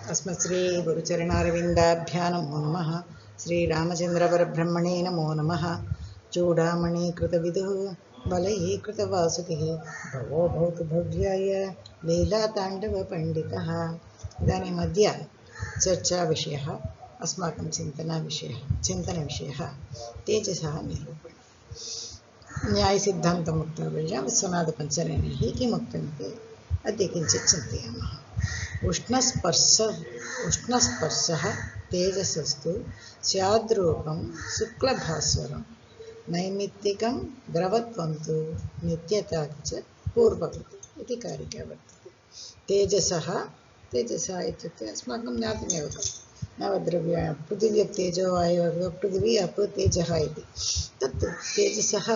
अस्मत्श्री गुरुचरणारविन्दाभ्यां नमो नमः। श्रीरामचन्द्रपरब्रह्मणे नमो नमः। चूडामणिकृतविदुः बलैकृतवासुकिः भवो भवतु भव्याय लीलाताण्डवपण्डितः। इदानीम् अद्य चर्चाविषयः अस्माकं चिन्तनविषयः तेजसः निरूपणम्। न्यायसिद्धान्तमुक्तवैयां विश्वनाथपञ्चरेणैः किमुक्तमिति अद्य किञ्चित् चिन्तयामः। उष्णस्पर्शः तेजसस्तु स्याद्रूपं शुक्लभास्वरं नैमित्तिकं द्रवत्वं तु नित्यता च पूर्ववत् इति कारिका वर्तते। तेजसः इत्युक्ते अस्माकं ज्ञातमेव नवद्रव्य पृथिव्यप्तेजो वायुः पृथिवी अप तेजः इति। तत् तेजसः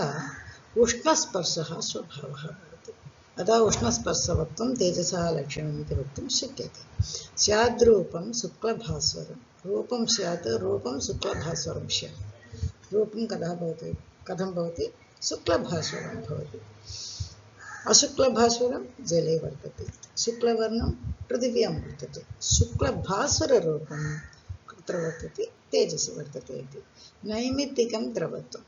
उष्णस्पर्शः स्वभावः भवति। अतः उष्णस्पर्शवत्वं तेजसः लक्षणम् इति वक्तुं शक्यते। स्याद्रूपं शुक्लभास्वरं रूपं स्यात् रूपं शुक्लभास्वरं स्यात्। रूपं कथं भवति शुक्लभास्वरं भवति। अशुक्लभास्वरं जले वर्तते, शुक्लवर्णं पृथिव्यां वर्तते। शुक्लभास्वररूपं कुत्र वर्तते? तेजसि वर्तते इति। नैमित्तिकं द्रवत्वं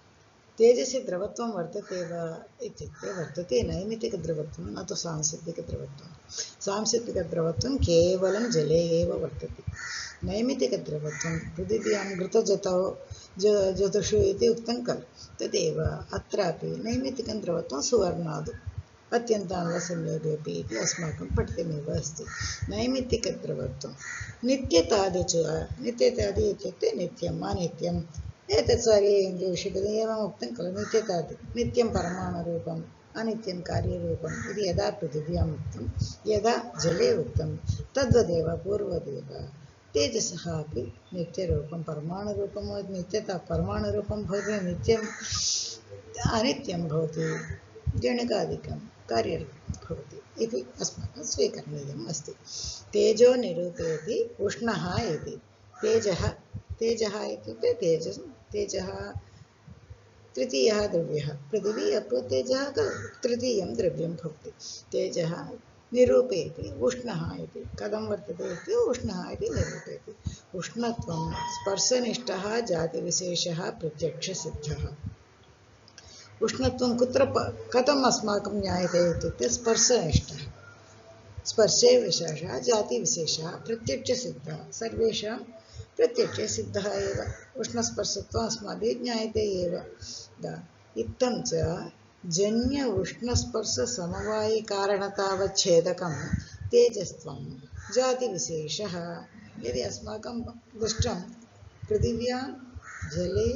तेजसि द्रवत्वं वर्तते वा इत्युक्ते वर्तते नैमित्तिकद्रवत्वं न तु सांसिद्धिकद्रवत्वं। सांसिद्धिकद्रवत्वं केवलं जले एव वर्तते। नैमित्तिकद्रवत्वं पृथिव्यां घृतजतौ जतुषु इति उक्तं खलु, तदेव अत्रापि नैमित्तिकं द्रवत्वं सुवर्णादौ अत्यन्तान्वसंयोगेऽपि इति अस्माकं पठितमेव अस्ति। नैमित्तिकद्रवत्वं नित्यतादि च नित्यतादि इत्युक्ते नित्यम् अनित्यम् एतत् सर्वे विषये एवम् उक्तं खलु। नित्यतादि नित्यं परमाणुरूपम् अनित्यं कार्यरूपम् इति यदा पृथिव्याम् उक्तं यदा जले उक्तं तद्वदेव पूर्वदेव तेजसः अपि नित्यरूपं परमाणुरूपं नित्यता परमाणुरूपं भवति, नित्यम् अनित्यं भवति, जणकादिकं कार्यरूपं भवति इति अस्माकं स्वीकरणीयम् अस्ति। तेजो निरूपयति उष्णः इति। तेजः इत्युक्ते तेजः तृतीयः द्रव्यः। पृथिवी अप तेजः तृतीयं द्रव्यं भवति। तेजः निरूपयति उष्णः इति। कथं वर्तते इति उष्णः इति निरूपयति। उष्णत्वं स्पर्शनिष्ठः जातिविशेषः प्रत्यक्षसिद्धः। उष्णत्वं कथम् अस्माकं ज्ञायते इत्युक्ते स्पर्शनिष्ठः। स्पर्शे विशेषः जातिविशेषः प्रत्यक्षसिद्धः। सर्वेषां प्रत्यक्षसिद्धः एव उष्णस्पर्शत्वम् अस्माभिः ज्ञायते एव। इत्थं च जन्य उष्णस्पर्शसमवायिकारणतावच्छेदकं तेजस्त्वं जातिविशेषः। यदि अस्माकं दृष्टं पृथिव्यां जले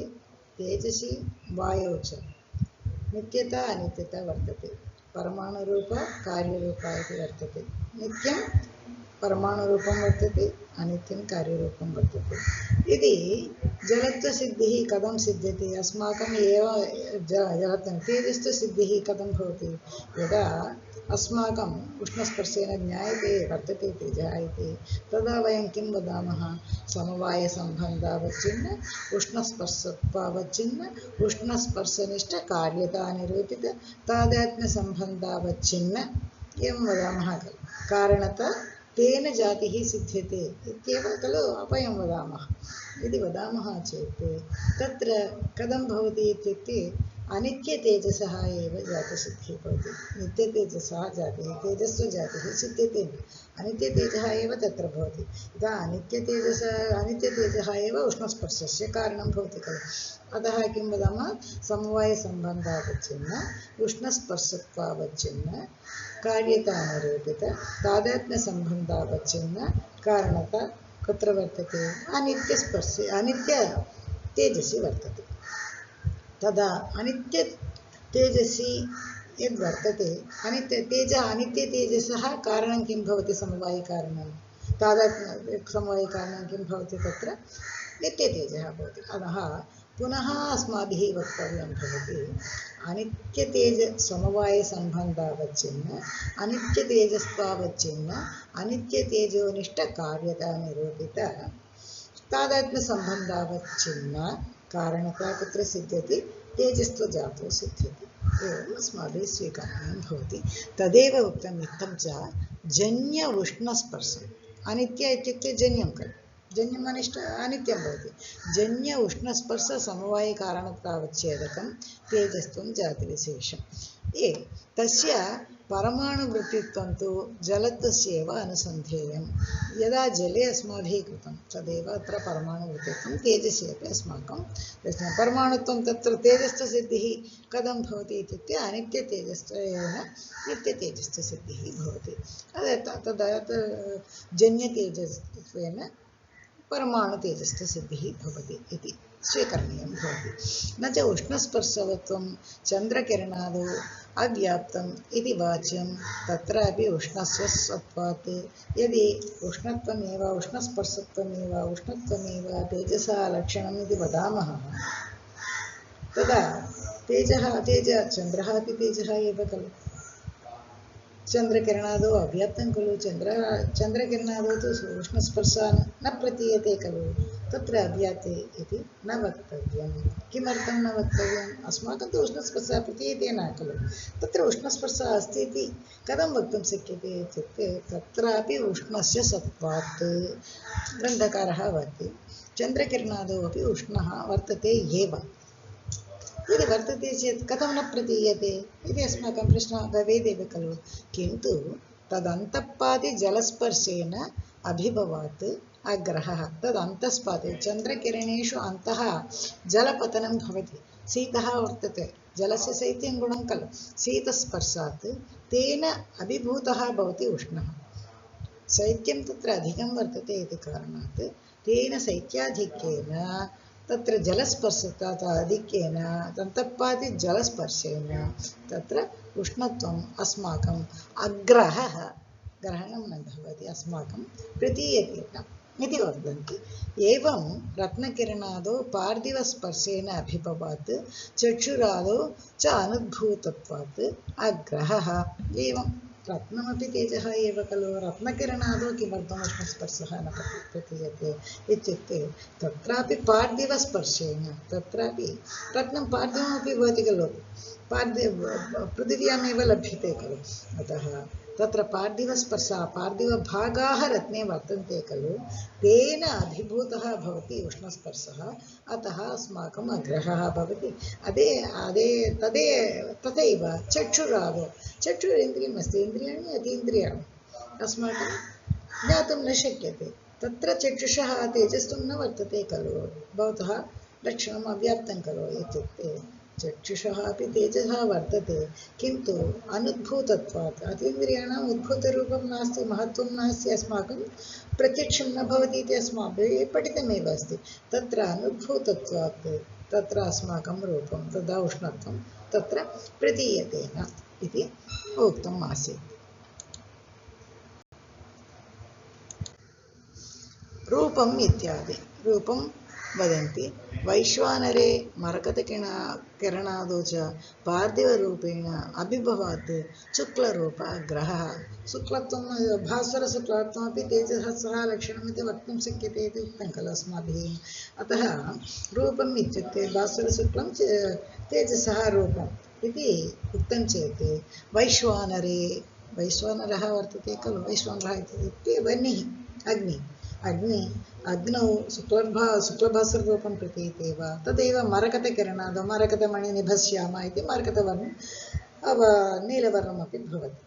तेजसि वायौ च नित्यता अनित्यता वर्तते। परमाणुरूप कार्यरूप इति वर्तते। नित्यं परमाणुरूपं वर्तते, अनित्यं कार्यरूपं वर्तते। यदि जलत्वसिद्धिः कथं सिद्ध्यति? अस्माकम् एव जलत्वं तेजस्त्वसिद्धिः कथं भवति? यदा अस्माकम् उष्णस्पर्शेन ज्ञायते वर्तते तेजः इति, तदा वयं किं वदामः? समवायसम्बन्धावच्छिन्न उष्णस्पर्शत्वावच्छिन्न उष्णस्पर्शनिष्ठकार्यतानिरूपित तादात्म्यसम्बन्धावच्छिन्न एवं वदामः खलु। कारणतः तेन जातिः सिद्ध्यते इत्येव खलु वयं वदामः। यदि वदामः चेत् तत्र कथं भवति इत्युक्ते अनित्यतेजसः एव जातसिद्धिः भवति। नित्यतेजसः जातिः तेजस्वजातिः सिद्ध्यते न। अनित्यतेजः एव तत्र भवति। यदा अनित्यतेजः एव उष्णस्पर्शस्य कारणं भवति खलु। अतः किं वदामः? समवायसम्बन्धावच्छिन्न उष्णस्पर्शत्वावच्छिन्न कार्यतानिरूपित तादात्म्यसम्बन्धावच्छिन्न कारणता कुत्र वर्तते? अनित्यस्पर्शे अनित्यतेजसि वर्तते। तदा अनित्यतेजसि यद्वर्तते अनित्यतेजसः कारणं किं भवति? समवायिकारणं तादात्म्य समवायिकारणं किं भवति? तत्र नित्यतेजः भवति। अतः पुनः अस्माभिः वक्तव्यं भवति अनित्यतेजसमवायसम्बन्धावच्छिन्न अनित्यतेजस्त्वावच्छिन्न अनित्यतेजोनिष्ठकार्यतानिरूपित तादात्म्यसम्बन्धावच्छिन्न कारणता कुत्र सिद्ध्यति? तेजस्त्वजातो सिद्ध्यति। एवम् अस्माभिः स्वीकरणीयं भवति। तदेव उक्तम्। इत्थं च जन्य उष्णस्पर्शम् अनित्य इत्युक्ते जन्यं खलु जन्यम् अनित्यं भवति जन्य उष्णस्पर्शसमवायिकारणतावच्छेदकं तेजस्त्वं जातिविशेषं ये तस्य परमाणुवृत्तित्वं तु जलत्वस्यैव अनुसन्धेयं यदा जले अस्माभिः कृतं तदेव अत्र परमाणुवृत्तित्वं तेजसि अपि अस्माकं परमाणुत्वं तत्र तेजस्सिद्धिः कथं भवति इत्युक्ते अनित्यतेजस्त्वेन नित्यतेजस्सिद्धिः भवति तदा जन्यतेजस्त्वेन परमाणुतेजस्सिद्धिः भवति इति स्वीकरणीयं भवति न च उष्णस्पर्शवत्वं चन्द्रकिरणादौ अव्याप्तम् इति वाच्यं तत्रापि उष्णस्य सत्त्वात् यदि उष्णत्वमेव उष्णत्वमेव तेजसः लक्षणम् इति वदामः तदा चन्द्रः अपि तेजः एव खलु चन्द्रकिरणादौ अव्याप्तं खलु चन्द्रकिरणादौ तु उष्णस्पर्शः न प्रतीयते खलु तत्र अव्याप्ते इति न वक्तव्यं किमर्थं न वक्तव्यम् अस्माकं तु उष्णस्पर्शः प्रतीयते न खलु तत्र उष्णस्पर्शः अस्ति इति कथं वक्तुं शक्यते इत्युक्ते तत्रापि उष्णस्य सत्त्वात् ग्रन्थकारः वदति चन्द्रकिरणादौ अपि उष्णः वर्तते एव यदि वर्तते चेत् कथं न प्रतीयते इति अस्माकं प्रश्नः भवेदेव खलु किन्तु तदन्तःपादिजलस्पर्शेन अभिभवात् अग्रहः तदन्तस्पादे चन्द्रकिरणेषु अन्तः जलपतनं भवति शीतः वर्तते जलस्य शैत्यं गुणं खलु शीतस्पर्शात् तेन अभिभूतः भवति उष्णः शैत्यं तत्र अधिकं वर्तते इति कारणात् तेन शैत्याधिक्येन तत्र जलस्पर्शतात् आधिक्येन दन्तपादिजलस्पर्शेन तत्र उष्णत्वम् अस्माकम् ग्रहणं न भवति अस्माकं प्रतीयते इति वदन्ति एवं रत्नकिरणादौ पार्थिवस्पर्शेन अभिभवात् चक्षुरादौ च अनुद्भूतत्वात् अग्रहः एवं रत्नमपि तेजः एव खलु रत्नकिरणादौ किमर्थम् उष्णस्पर्शः न प्रतीयते इत्युक्ते तत्रापि पार्थिवस्पर्शेन तत्रापि रत्नं पार्थिवमपि भवति खलु पृथिव्यामेव लभ्यते खलु अतः तत्र पार्थिवस्पर्शः पार्थिवभागाः रत्ने वर्तन्ते खलु तेन अभिभूतः भवति उष्णस्पर्शः अतः अस्माकम् अग्रहः भवति तथैव चक्षुरादौ चक्षुरेन्द्रियम् अस्ति इन्द्रियाणि अतीन्द्रियाणि अस्माकं ज्ञातुं न शक्यते तत्र चक्षुषः तेजस्त्वं न वर्तते खलु भवतः लक्षणम् अव्याप्तं खलु इत्युक्ते चक्षुषः अपि तेजः वर्तते किन्तु अनुद्भूतत्वात् अतीन्द्रियाणाम् उद्भूतरूपं नास्ति महत्त्वं नास्ति अस्माकं प्रत्यक्षं न भवति इति अस्माभिः पठितमेव अस्ति तत्र अनुद्भूतत्वात् तत्र अस्माकं रूपं तदा उष्णत्वं तत्र प्रतीयते न इति उक्तम् आसीत् रूपम् इत्यादि रूपं वदन्ति वैश्वानरे मरकतकिरणादौ च पार्थिवरूपेण अभिभवात् शुक्लरूप ग्रहः शुक्लत्वं भास्वरशुक्लत्वमपि तेजसः लक्षणम् इति वक्तुं शक्यते इति उक्तं खलु अस्माभिः अतः रूपम् इत्युक्ते भास्वरशुक्लं तेजसः रूपम् इति उक्तं चेत् वैश्वानरः वर्तते खलु वैश्वानरः इत्युक्ते वह्निः अग्नौ शुक्लभास्वररूपं प्रतीयते वा तदेव मरकतकिरणादौ मरकतमणिनिभस्याम इति मरकतवर्णं नीलवर्णमपि भवति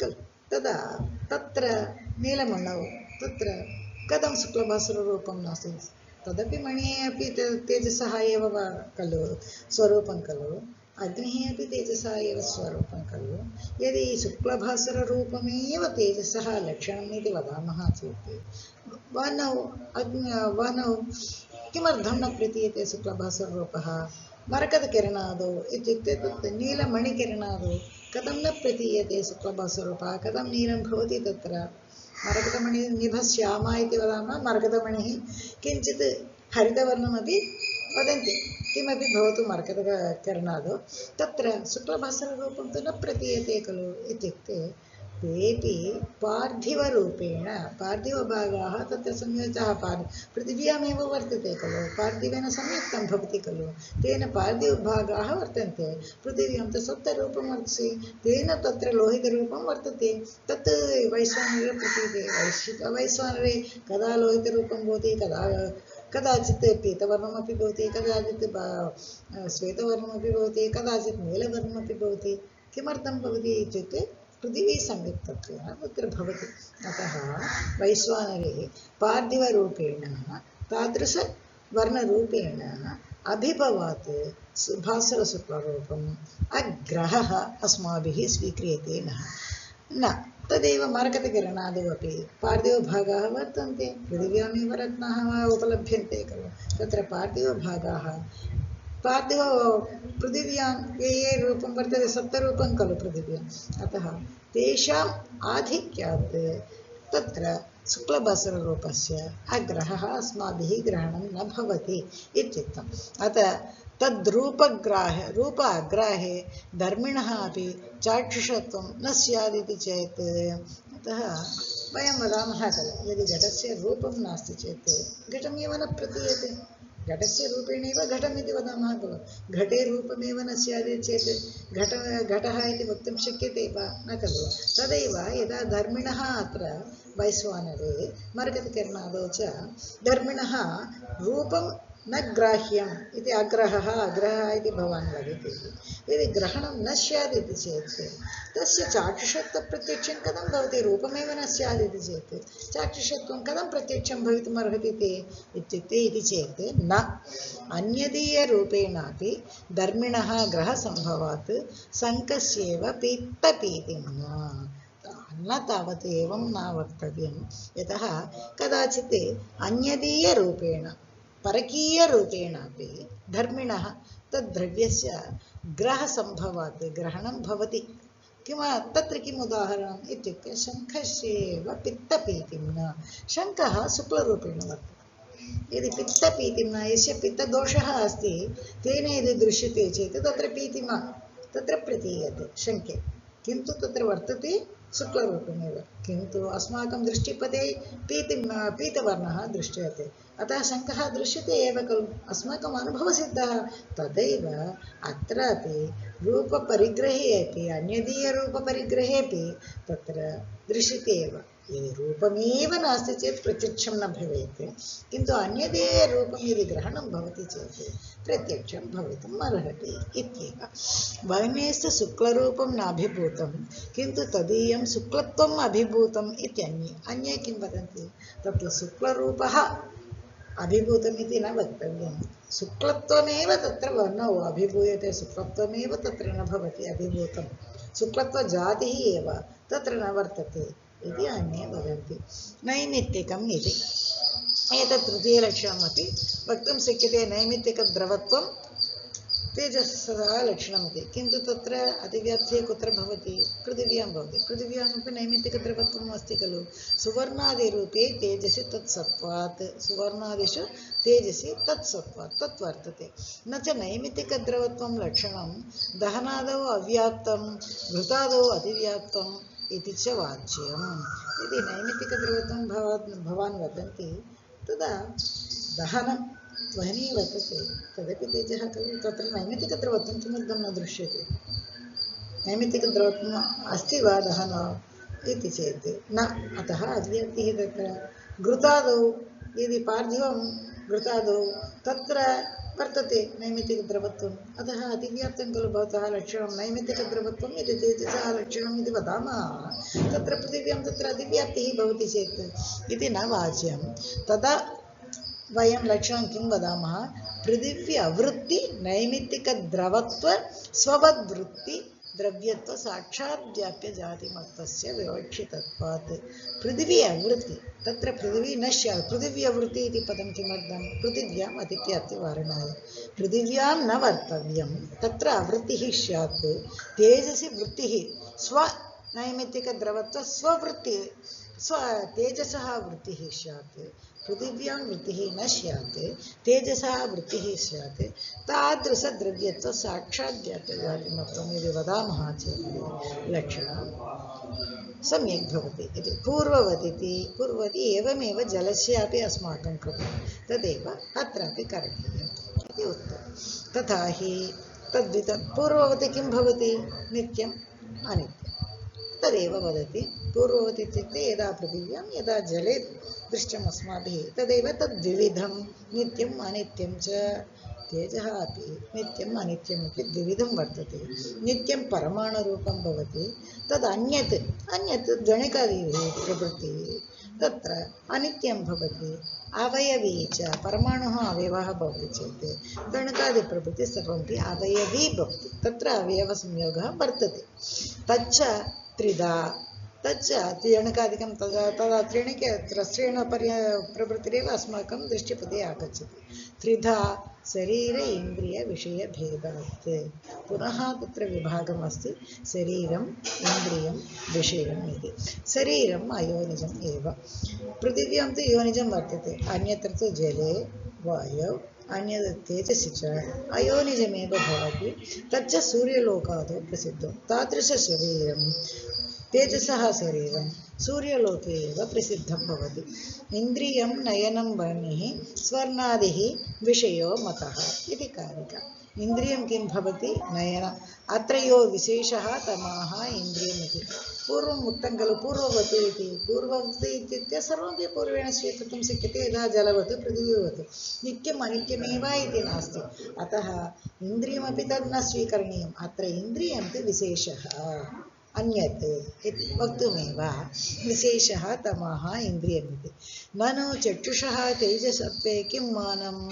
खलु तदा तत्र नीलमणौ तत्र कथं शुक्लभास्वररूपं नास्ति तदपि मणिः अपि तेजसः एव खलु स्वरूपं खलु अग्निः अपि तेजसः एव स्वरूपं खलु यदि शुक्लभास्वररूपमेव तेजसः लक्षणम् इति वदामः चेत् वनौ किमर्थं न प्रतीयते शुक्लभास्वररूपः मरकतकिरणादौ इत्युक्ते तत् नीलमणिकिरणादौ कथं न प्रतीयते शुक्लभास्वररूपः कथं नीलं भवति तत्र मरकतमणिः निभस्यामा इति वदामः मरकतमणिः किञ्चित् हरितवर्णमपि वदन्ति किमपि भवतु मरकतकिरणादौ तत्र शुक्लभास्वररूपं तु न प्रतीयते खलु इत्युक्ते तेपि पार्थिवरूपेण पार्थिवभागाः तत्र संयोजिताः पृथिव्यामेव वर्तते खलु पार्थिवेन संयुक्तं भवति खलु तेन पार्थिवभागाः वर्तन्ते पृथिव्यां तु सप्तरूपं वर्तते तेन तत्र लोहितरूपं वर्तते तत् वैश्वानरे प्रतीयते वैश्वानरे कदा लोहितरूपं भवति कदाचित् पीतवर्णमपि भवति कदाचित् श्वेतवर्णमपि भवति कदाचित् नीलवर्णमपि भवति किमर्थं भवति इत्युक्ते पृथिवी संयुक्तत्वेन तत्र भवति अतः वैश्वानरे पार्थिवरूपेण तादृशवर्णरूपेण अभिभवात् भास्वरशुक्लरूपम् अग्रहः अस्माभिः स्वीक्रियते न तदेव मरकतकिरणादौ अपि पार्थिवभागाः वर्तन्ते पृथिव्यामेव रत्नाः उपलभ्यन्ते खलु तत्र पार्थिवभागाः पार्थिव पृथिव्यां ये रूपं वर्तते सप्तरूपं खलु पृथिव्याम् अतः तेषाम् आधिक्यात् तत्र शुक्लभास्वररूपस्य अग्रहः अस्माभिः ग्रहणं न भवति इत्युक्तम् अतः रूप अग्राहे धर्मिणः अपि चाक्षुषत्वं न स्यादिति चेत् अतः वयं वदामः खलु यदि घटस्य रूपं नास्ति चेत् घटमेव न प्रतीयते घटस्य रूपेणैव घटमिति वदामः खलु घटे रूपमेव न स्यात् चेत् घटः इति वक्तुं शक्यते वा न खलु तदैव यदा धर्मिणः अत्र वैश्वानरे मरकतकिरणादौ च धर्मिणः रूपं न ग्राह्यम् इति अग्रहः इति भवान् वदति यदि ग्रहणं न स्यात् इति चेत् तस्य चाक्षुषत्वप्रत्यक्षं कथं भवति रूपमेव न स्यात् इति चेत् चाक्षुषत्वं कथं प्रत्यक्षं भवितुम् अर्हति इत्युक्ते इति चेत् न अन्यदीयरूपेणापि धर्मिणः ग्रहसम्भवात् शङ्कस्येव पित्तपीतिं न तावत् एवं न वक्तव्यं यतः कदाचित् अन्यदीयरूपेण परकीयरूपेणापि धर्मिणः तद्द्रव्यस्य ग्रहसम्भवात् ग्रहणं भवति तत्र किम् उदाहरणम् इत्युक्ते शङ्खस्येव पित्तपीतिं न शङ्खः शुक्लरूपेण वर्तते यदि पित्तपीतिं न यस्य पित्तदोषः अस्ति तेन यदि दृश्यते चेत् तत्र पीतिमा तत्र प्रतीयते शङ्खे किन्तु तत्र वर्तते शुक्लरूपमेव किन्तु अस्माकं दृष्टिपथे पीतवर्णः दृश्यते अतः शङ्खः दृश्यते एव खलु अस्माकम् अनुभवसिद्धः तदैव अत्रापि रूपपरिग्रहे अपि अन्यदीयरूपपरिग्रहे अपि तत्र दृश्यते एव यदि रूपमेव नास्ति चेत् प्रत्यक्षं न भवेत् किन्तु अन्यदीयरूपं यदि ग्रहणं भवति चेत् प्रत्यक्षं भवितुम् अर्हति इत्येव वर्णेस्तु शुक्लरूपं नाभिभूतं किन्तु तदीयं शुक्लत्वम् अभिभूतम् इत्यन्ये अन्ये किं वदन्ति तत्र शुक्लरूपः अभिभूतम् इति न वक्तव्यं शुक्लत्वमेव तत्र वर्णौ अभिभूयते शुक्लत्वमेव तत्र न भवति अभिभूतं शुक्लत्वजातिः एव तत्र न वर्तते इति अन्ये वदन्ति नैमित्तिकम् इति एतत् तृतीयलक्षणमपि वक्तुं शक्यते नैमित्तिकद्रवत्वं तेजसः लक्षणमिति किन्तु तत्र अतिव्याप्तिः कुत्र भवति पृथिव्यां भवति पृथिव्यामपि नैमित्तिकद्रवत्वम् अस्ति खलु सुवर्णादिरूपे तेजसि तत्सत्त्वात् सुवर्णादिषु तेजसि तत्सत्त्वात् तत् वर्तते न च नैमित्तिकद्रवत्वं लक्षणं दहनादौ अव्याप्तं घृतादौ अतिव्याप्तम् इति च वाच्यम् यदि नैमित्तिकद्रवत्वं भवान् वदन्ति तदा दहनं ध्वनिः वर्तते तदपि तेजः खलु तत्र नैमित्तिकद्रवत्वं किमर्थं न दृश्यते नैमित्तिकद्रवत्वम् अस्ति वा दहनम् इति चेत् न अतः अव्याप्तिः तत्र घृतादौ यदि पार्थिवं घृतादौ तत्र वर्तते नैमित्तिकद्रवत्वम् अतः अतिव्याप्तं खलु भवतः लक्षणं नैमित्तिकद्रवत्वम् इति तेजसः लक्षणम् इति वदामः तत्र पृथिव्यां तत्र अतिव्याप्तिः भवति चेत् इति न वाच्यं तदा वयं लक्षणं किं वदामः पृथिवी अवृत्ति नैमित्तिकद्रवत्व स्ववद्वृत्ति द्रव्यत्व साक्षात् व्याप्य जातिमत्तस्य विवक्षितत्वात् पृथिवी अवृत्ति तत्र पृथिवी न स्यात् पृथिवी अवृत्ति इति पदं किमर्थं पृथिव्याम् अतिव्याप्तिवारणाय पृथिव्यां न वर्तव्यं तत्र अवृत्तिः स्यात् तेजसि वृत्तिः स्व नैमित्तिकद्रवत्व स्ववृत्ति तेजसः वृत्तिः स्यात् पृथिव्यां वृत्तिः न स्यात् तेजसः वृत्तिः स्यात् तादृशद्रव्यत्व साक्षात् जातिमत्वम् इति वदामः चेत् लक्षणं सम्यक् भवति इति पूर्ववती एवमेव जलस्यापि अस्माकं कृते तदेव अत्रापि करणीयम् इति उक्तं तथा हि तद्विधं पूर्ववती किं भवति नित्यम् अनित्यं तदेव वदति पूर्ववती इत्युक्ते यदा पृथिव्यां यदा जले दृष्टम् अस्माभिः तदेव तद्विविधं नित्यम् अनित्यं च तेजः अपि नित्यम् अनित्यम् इति द्विविधं वर्तते नित्यं परमाणुरूपं भवति तद् अन्यत् गणकादिः प्रवृत्तिः तत्र अनित्यं भवति अवयवी च परमाणुः अवयवः भवति चेत् गणकादिप्रवृत्तिः सर्वमपि अवयवी भवति तत्र अवयवसंयोगः वर्तते तच्च त्रिधा तच्च गणकादिकं तदा त्रस्रेण प्रवृत्तिरेव अस्माकं दृष्टिपदे आगच्छति त्रिधा शरीर इन्द्रियविषयभेदात् पुनः तत्र विभागमस्ति शरीरम् इन्द्रियं विषयम् इति शरीरम् अयोनिजम् एव पृथिव्यां तु योनिजं वर्तते अन्यत्र तु जले वायौ अन्यत् तेजसि च अयोनिजमेव भवति तच्च सूर्यलोकादौ प्रसिद्धं तादृशशरीरं तेजसः शरीरं सूर्यलोके एव प्रसिद्धं भवति इन्द्रियं नयनं वर्णिः स्वर्णादिः विषयो मतः इति कारिका इन्द्रियं किं भवति नयनम् अत्र यो विशेषः तमाह इन्द्रियमिति पूर्वम् उक्तं खलु पूर्ववती इत्युक्ते सर्वमपि पूर्वेण स्वीकर्तुं शक्यते यदा जलवत् पृथिवीवत् नित्यम् अनित्यमेव इति नास्ति अतः इन्द्रियमपि तद् न स्वीकरणीयम् अत्र इन्द्रियं तु विशेषः अन्यत् इति वक्तुमेव विशेषः तमः इन्द्रियमिति ननु चक्षुषः तेजसत्वे किं मानं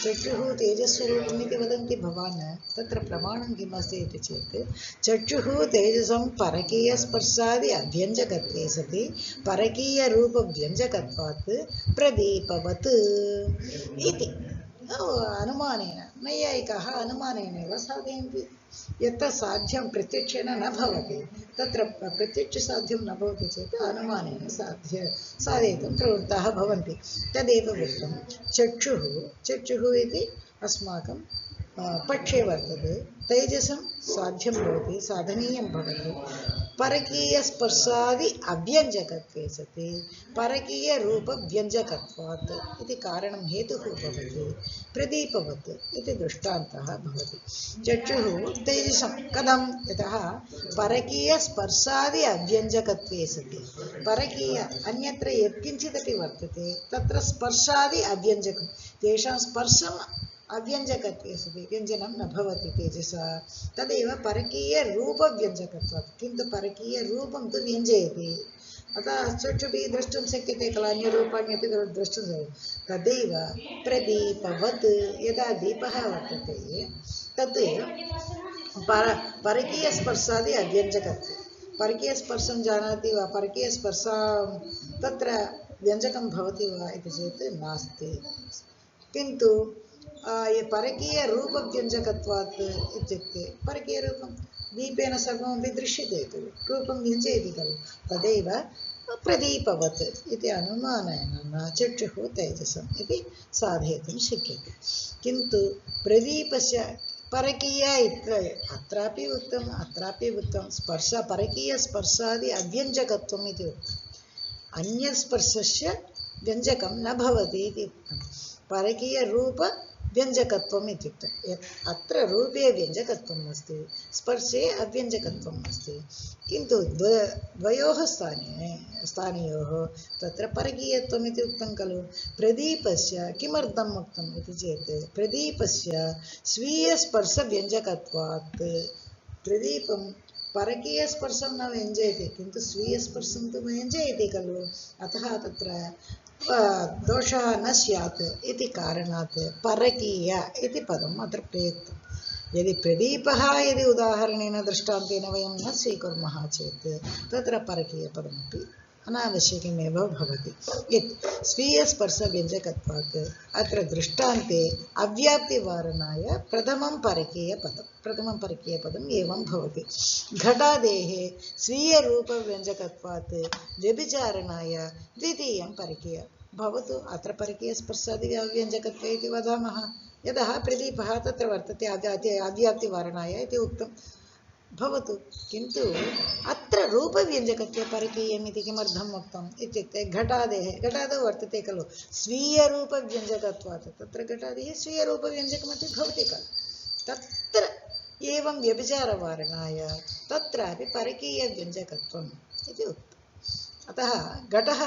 चक्षुः तेजस्वरूपमिति वदन्ति भवान् तत्र प्रमाणं किम् अस्ति इति चेत् चक्षुः तेजसं परकीयस्पर्शादि अभ्यञ्जकत्वे सति परकीयरूपव्यञ्जकत्वात् प्रदीपवत् इति अनुमानेन नैयायिकाः अनुमानेनैव साधयन्ति यत्र साध्यं प्रत्यक्षेण न भवति तत्र प्रत्यक्षसाध्यं न भवति चेत् अनुमानेन साधयितुं प्रवृत्ताः भवन्ति तदेव उक्तं चक्षुः इति अस्माकं पक्षे वर्तते तेजसं साध्यं भवति साधनीयं भवति परकीयस्पर्शादि अव्यञ्जकत्वे सति परकीयरूपव्यञ्जकत्वात् इति कारणं हेतुः भवति प्रदीपवत् इति दृष्टान्तः भवति चक्षुः तेजसं कथं यतः परकीयस्पर्शादि अव्यञ्जकत्वे सति परकीय अन्यत्र यत्किञ्चिदपि वर्तते तत्र स्पर्शादि अव्यञ्जकं तेषां स्पर्शम् अव्यञ्जकत्वे सति व्यञ्जनं न भवति तेजसा तदेव परकीयरूपव्यञ्जकत्वात् किन्तु परकीयरूपं तु व्यञ्जयति अतः चक्षुभिः द्रष्टुं शक्यते खलु अन्यरूपाण्यपि द्रष्टुं शक्यते तदैव प्रदीपवत् यदा दीपः वर्तते तत् परकीयस्पर्शादि अव्यञ्जकत्वे परकीयस्पर्शं जानाति वा परकीयस्पर्शं तत्र व्यञ्जकं भवति वा इति चेत् नास्ति किन्तु परकीयरूपव्यञ्जकत्वात् इत्युक्ते परकीयरूपं दीपेन सर्वमपि दृश्यते खलु रूपं व्यञ्जयति खलु तदैव प्रदीपवत् इति अनुमानेन चक्षुः तेजसम् इति साधयितुं शक्यते किन्तु प्रदीपस्य परकीय अत्रापि उक्तं स्पर्श परकीयस्पर्शादि अव्यञ्जकत्वम् इति उक्तम् अन्यस्पर्शस्य व्यञ्जकं न भवति इति उक्तं परकीयरूपव्यञ्जकत्वम् इत्युक्तम् अत्र रूपे व्यञ्जकत्वम् अस्ति स्पर्शे अव्यञ्जकत्वम् अस्ति किन्तु द्वयोः स्थानयोः तत्र परकीयत्वम् इति उक्तं खलु प्रदीपस्य किमर्थम् उक्तम् इति चेत् प्रदीपस्य स्वीयस्पर्शव्यञ्जकत्वात् प्रदीपं परकीयस्पर्शं न व्यञ्जयति किन्तु स्वीयस्पर्शं तु व्यञ्जयति खलु अतः तत्र दोषः न स्यात् इति कारणात् परकीय इति पदम् अत्र प्रयुक्तं यदि प्रदीपः उदाहरणेन दृष्टान्तेन वयं न स्वीकुर्मः चेत् तत्र परकीयपदमपि अनावश्यकमेव भवति। यत् स्वीयस्पर्शव्यञ्जकत्वात् अत्र दृष्टान्ते अव्याप्तिवारणाय प्रथमं परकीयपदम् एवं भवति। घटादेः स्वीयरूपव्यञ्जकत्वात् व्यभिचारणाय द्वितीयं परकीय भवतु। अत्र परकीयस्पर्शादिव्यञ्जकत्वे इति वदामः। यतः प्रदीपः तत्र वर्तते अव्याप्तिवारणाय इति उक्तं भवतु। किन्तु अत्र रूपव्यञ्जकत्वे परकीयम् इति किमर्थम् उक्तम् इत्युक्ते घटादौ वर्तते खलु स्वीयरूपव्यञ्जकत्वात्। तत्र घटादिः स्वीयरूपव्यञ्जकमपि भवति खलु। तत्र एवं व्यभिचारवारणाय तत्रापि परकीयव्यञ्जकत्वम् इति उक्तम्। अतः घटः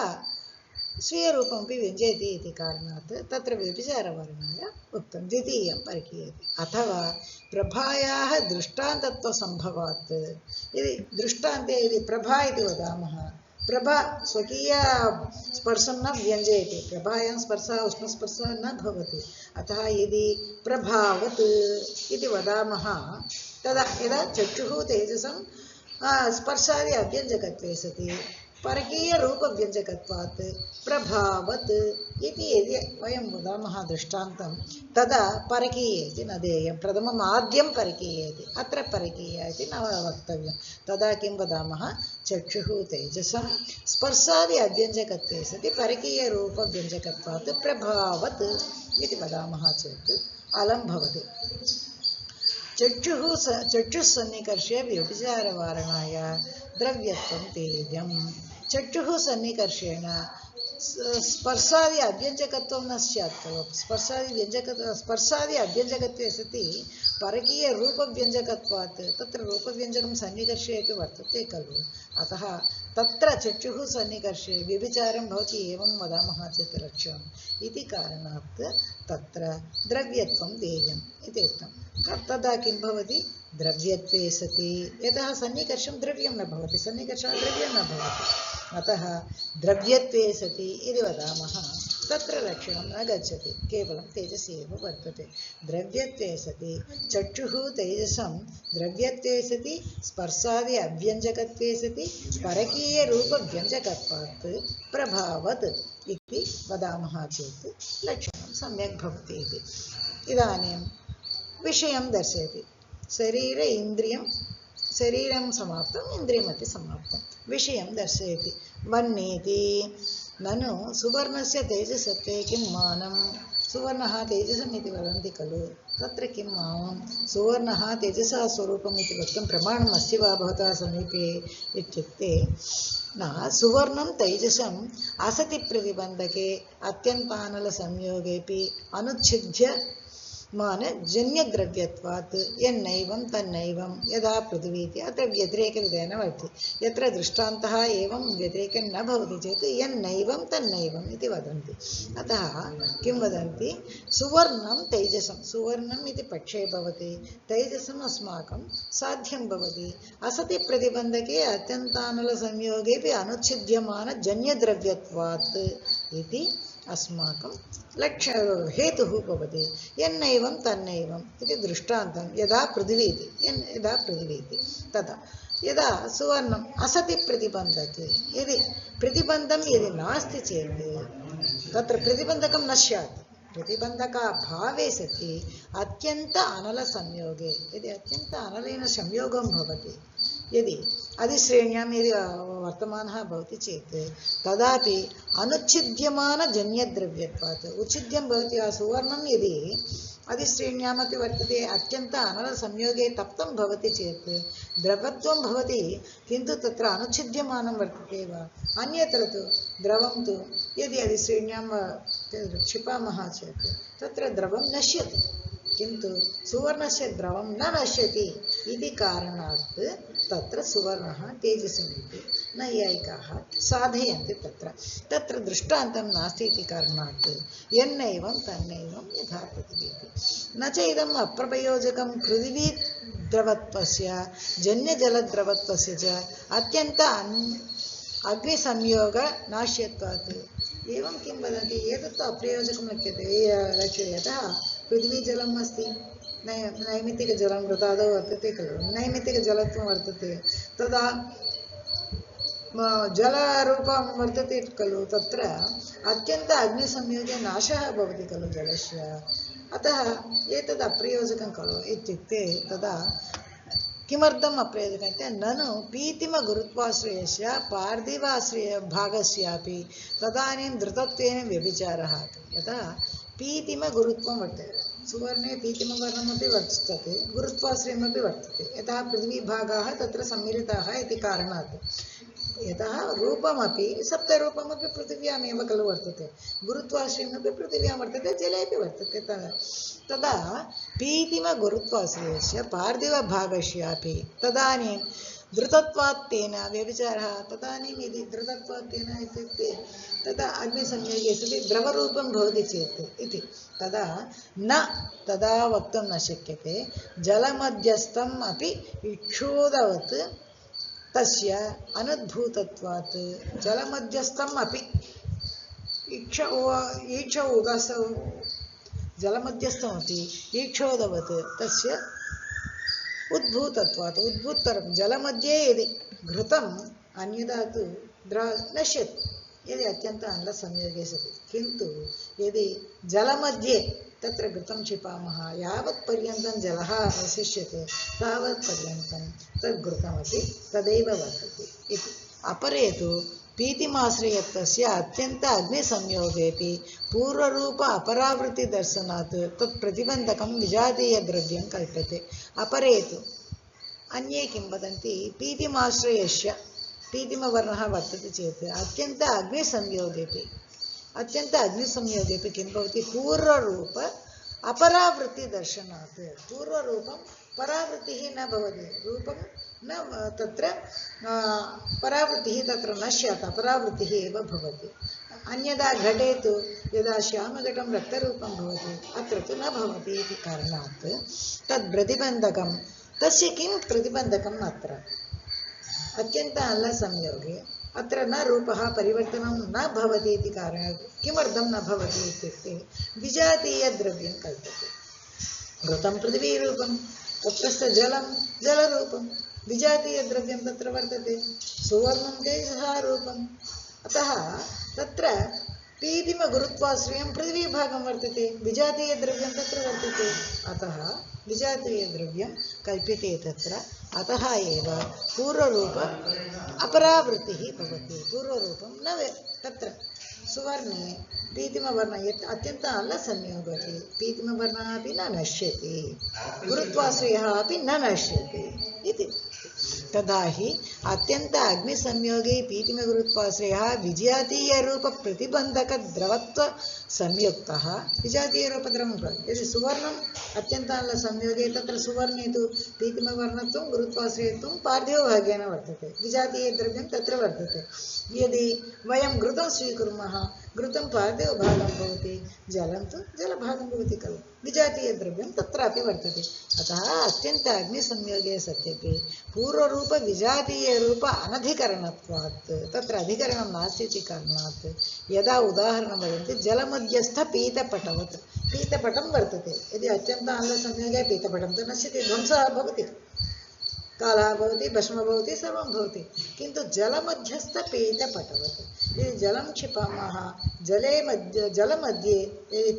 स्वीयरूपमपि व्यञ्जयति इति कारणात् तत्र व्यभिचारवर्णाय उक्तं द्वितीयं परकीयते। अथवा प्रभायाः दृष्टान्तत्वसम्भवात् यदि दृष्टान्ते यदि प्रभा इति वदामः, प्रभा स्वकीय स्पर्शं न व्यञ्जयति, प्रभायां स्पर्शः उष्णस्पर्शः न भवति। अतः यदि प्रभावत् इति वदामः तदा यदा चक्षुः तेजसं स्पर्शादि अव्यञ्जकत्वे सति परकीयरूपव्यञ्जकत्वात् प्रभावत् इति यदि वयं वदामः दृष्टान्तं तदा परकीय इति न देयं। प्रथमम् आद्यं परकीय इति, अत्र परकीय इति न वक्तव्यं। तदा किं वदामः, चक्षुः तेजसं स्पर्शादि अव्यञ्जकत्वे सति परकीयरूपव्यञ्जकत्वात् प्रभावत् इति वदामः चेत् अलं भवति। चक्षुःसन्निकर्षे व्यभिचारवारणाय द्रव्यत्वं तेजं। चक्षुः सन्निकर्षेण स्पर्शादि अव्यञ्जकत्वं न स्यात् खलु। स्पर्शादि अव्यञ्जकत्वे सति परकीयरूपव्यञ्जकत्वात् तत्र रूपव्यञ्जकं सन्निकर्षे अपि वर्तते खलु। अतः तत्र चक्षुः सन्निकर्षे व्यभिचारं भवति एवं वदामः चेत् लक्ष्यम् इति कारणात् तत्र द्रव्यत्वं देयम् इति उक्तं। तदा किं भवति, द्रव्यत्वे सति यतः सन्निकर्षं द्रव्यं न भवति, सन्निकर्षः द्रव्यं न भवति। अतः द्रव्यत्वे सति इति वदामः तत्र लक्षणं न गच्छति, केवलं तेजस् एव वर्तते। द्रव्यत्वे सति चक्षुः तेजसं द्रव्यत्वे सति स्पर्शादि अव्यञ्जकत्वे सति परकीयरूपव्यञ्जकत्वात् प्रभावत् इति वदामः चेत् लक्षणं सम्यक् भवति इति। इदानीं विषयं दर्शयति। शरीरं समाप्तम्, इन्द्रियमपि समाप्तं। विषयं दर्शयति। वह्नीति ननु सुवर्णस्य तेजसत्वे किं मानं, सुवर्णः तेजसम् इति वदन्ति खलु, तत्र किं मानं, सुवर्णः तेजसः स्वरूपम् इति वक्तुं प्रमाणम् अस्ति वा भवतः समीपे इत्युक्ते न। सुवर्णं तैजसम् असति प्रतिबन्धके अत्यन्तानलसंयोगेऽपि अनुच्छिद्य मानजन्यद्रव्यत्वात् यन्नैवं तन्नैवं यदा पृथिवी इति अत्र व्यतिरेकविधेन वदति। यत्र दृष्टान्तः एवं व्यतिरेकं न भवति चेत् यन्नैवं तन्नैवम् इति वदन्ति। अतः किं वदन्ति, सुवर्णं तैजसं, सुवर्णम् इति पक्षे भवति, तैजसम् अस्माकं साध्यं भवति। असति प्रतिबन्धके अत्यन्तानलसंयोगेऽपि अनुच्छिद्यमानजन्यद्रव्यत्वात् इति अस्माकं हेतुः भवति। यन्नैवं तन्नैवम् इति दृष्टान्तं यदा पृथिवी इति तदा यदा सुवर्णम् असति प्रतिबन्धके, यदि प्रतिबन्धं यदि नास्ति चेत् तत्र प्रतिबन्धकं न स्यात्। प्रतिबन्धकाभावे सति अत्यन्त अनलसंयोगे, यदि अत्यन्त अनलेन संयोगं भवति, यदि अधिश्रेण्यां यदि वर्तमानः भवति चेत् तदापि अनुच्छिद्यमानजन्यद्रव्यत्वात् उच्छिद्यं भवति। सुवर्णं यदि अधिश्रेण्यामपि वर्तते, अत्यन्त अनलसंयोगे तप्तं भवति चेत् द्रवत्वं भवति, किन्तु तत्र अनुच्छिद्यमानं वर्तते वा। अन्यत्र तु द्रवं तु यदि अधिश्रेण्यां क्षिपामः चेत् तत्र द्रवं नश्यति, किन्तु सुवर्णस्य द्रवं न नश्यति इति कारणात् तत्र सुवर्णः तेजसमिति नैयायिकाः साधयन्ति। तत्र दृष्टान्तं नास्ति इति कारणात् यन्नैवं तन्नैवं यथा पृथिवी न च इदम् अप्रप्रयोजकं पृथिवी द्रवत्वस्य जन्यजलद्रवत्वस्य च अत्यन्त अग्निसंयोगनाश्यत्वात्। एवं किं वदन्ति, एतत् अप्रयोजकं लक्ष्यते। यतः पृथ्वी जलम् अस्ति, नैमित्तिकजलं मृतादौ वर्तते खलु, नैमित्तिकजलत्वं वर्तते, तदा जलरूपं वर्तते खलु तत्र अत्यन्त अग्निसंयोगे नाशः भवति खलु जलस्य अतः एतद् अप्रयोजकं खलु इत्युक्ते तदा किमर्थम् अप्रयोजकम् इत्युक्ते ननु पीतिमगुरुत्वाश्रयस्य पार्थिवाश्रयभागस्यापि तदानीं धृतत्वेन व्यभिचारः यथा पीतिमगुरुत्वं वर्तते सुवर्णे पीतिमवर्णमपि वर्तते गुरुत्वाश्रयमपि वर्तते यतः पृथ्वीभागाः तत्र सम्मिलिताः इति कारणात् यतः रूपमपि सप्तरूपमपि पृथिव्यामेव खलु वर्तते गुरुत्वाश्रयमपि पृथिव्यां वर्तते जले अपि वर्तते तदा पीतिमगुरुत्वाश्रयस्य पार्थिवभागस्यापि तदानीं धृतत्वात् तेन व्यभिचारः तदानीं यदि धृतत्वात् तेन इत्युक्ते तदा अग्निसंयोगे सति द्रवरूपं भवति चेत् इति तदा न तदा वक्तुं न शक्यते जलमध्यस्थम् अपि इक्षुदवत् तस्य अनुद्भूतत्वात् जलमध्यस्थम् अपि ईक्षौदसौ जलमध्यस्थमपि ईक्षोदवत् तस्य उद्भूतत्वात् उद्भूतरं जलमध्ये यदि घृतम् अन्यदा तु नश्यति यदि अत्यन्त अम्लसंयोगे सति किन्तु यदि जलमध्ये तत्र घृतं क्षिपामः यावत् पर्यन्तं जलः अवशिष्यते तावत् पर्यन्तं तद् घृतमपि तदैव वर्तते इति अपरे तु पीतिमाश्रयत्वस्य अत्यन्त अग्निसंयोगेपि पूर्वरूप अपरावृत्तिदर्शनात् तत् प्रतिबन्धकं विजातीयद्रव्यं कल्प्यते अपरे तु अन्ये किं वदन्ति पीतिमाश्रयस्य पीतिमवर्णः वर्तते चेत् अत्यन्त अग्निसंयोगेपि किं भवति पूर्वरूप अपरावृत्तिदर्शनात् पूर्वरूपं परावृत्तिः न भवति रूपं न तत्र परावृत्तिः तत्र न स्यात् अपरावृत्तिः एव भवति अन्यदा घटे तु यदा श्यामघटं रक्तरूपं भवति अत्र तु न भवति इति कारणात् तद् प्रतिबन्धकं तस्य किं प्रतिबन्धकम् अत्र अत्यन्त अल्लसंयोगे अत्र न रूपः परिवर्तनं न भवति इति कारणात् किमर्थं न भवति इत्युक्ते विजातीयद्रव्यं कल्प्यते घृतं पृथिवीरूपं तत्रस्थ जलं जलरूपं विजातीयद्रव्यं तत्र वर्तते सुवर्णं तेजः रूपम् अतः तत्र पीतिमगुरुत्वाश्रयं पृथ्वीभागं वर्तते विजातीयद्रव्यं तत्र वर्तते अतः विजातीयद्रव्यं कल्प्यते तत्र अतः एव पूर्वरूप अपरावृत्तिः भवति पूर्वरूपं न तत्र सुवर्णे पीतिमवर्णः यत् अत्यन्त अल्लसंयोगः पीतिमवर्णः अपि न नश्यति गुरुत्वाश्रयः अपि न नश्यति इति तदा हि अत्यन्त अग्निसंयोगे पीतिमगुरुत्वाश्रयः विजातीयरूपप्रतिबन्धकद्रवत्व संयुक्तः विजातीयरूपद्रवं यदि सुवर्णम् अत्यन्ताल्लसंयोगे तत्र सुवर्णे तु पीतिमवर्णत्वं गुरुत्वाश्रयत्वं पार्थिवभागेन वर्तते विजातीयद्रव्यं तत्र वर्तते यदि वयं घृतं स्वीकुर्मः घृतं पार्थिवभागं भवति जलं तु जलभागं भवति खलु विजातीयद्रव्यं तत्रापि वर्तते अतः अत्यन्त अग्निसंयोगे सत्यपि पूर्वरूप विजातीयरूप अनधिकरणत्वात् तत्र अधिकरणं नास्ति इति कारणात् यदा उदाहरणं वदन्ति जलमध्यस्थ पीतपटवत् पीतपटं वर्तते यदि अत्यन्त अल्लसंयोगे पीतपटं तु नश्यति ध्वंसः भवति कालः भवति भस्मः भवति सर्वं भवति किन्तु जलमध्यस्थपीतपटवत् यदि जलं क्षिपामः जलमध्ये यदि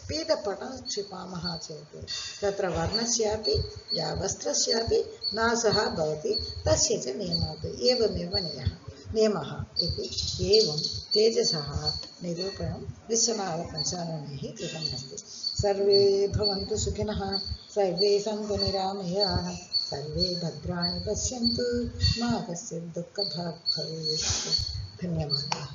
पीतपटं क्षिपामः चेत् तत्र वर्णस्यापि या वस्त्रस्यापि नाशः भवति तस्य च नियमात् एवमेव नियमः इति एवं तेजसः निरूपणं विश्वनाथपञ्चाननैः कृतमस्ति सर्वे भवन्तु सुखिनः सर्वे सन्तु निरामयाः सर्वे भद्राणि पश्यन्तु मा कश्चित् दुःखभाग् भवेत् धन्यवादाः।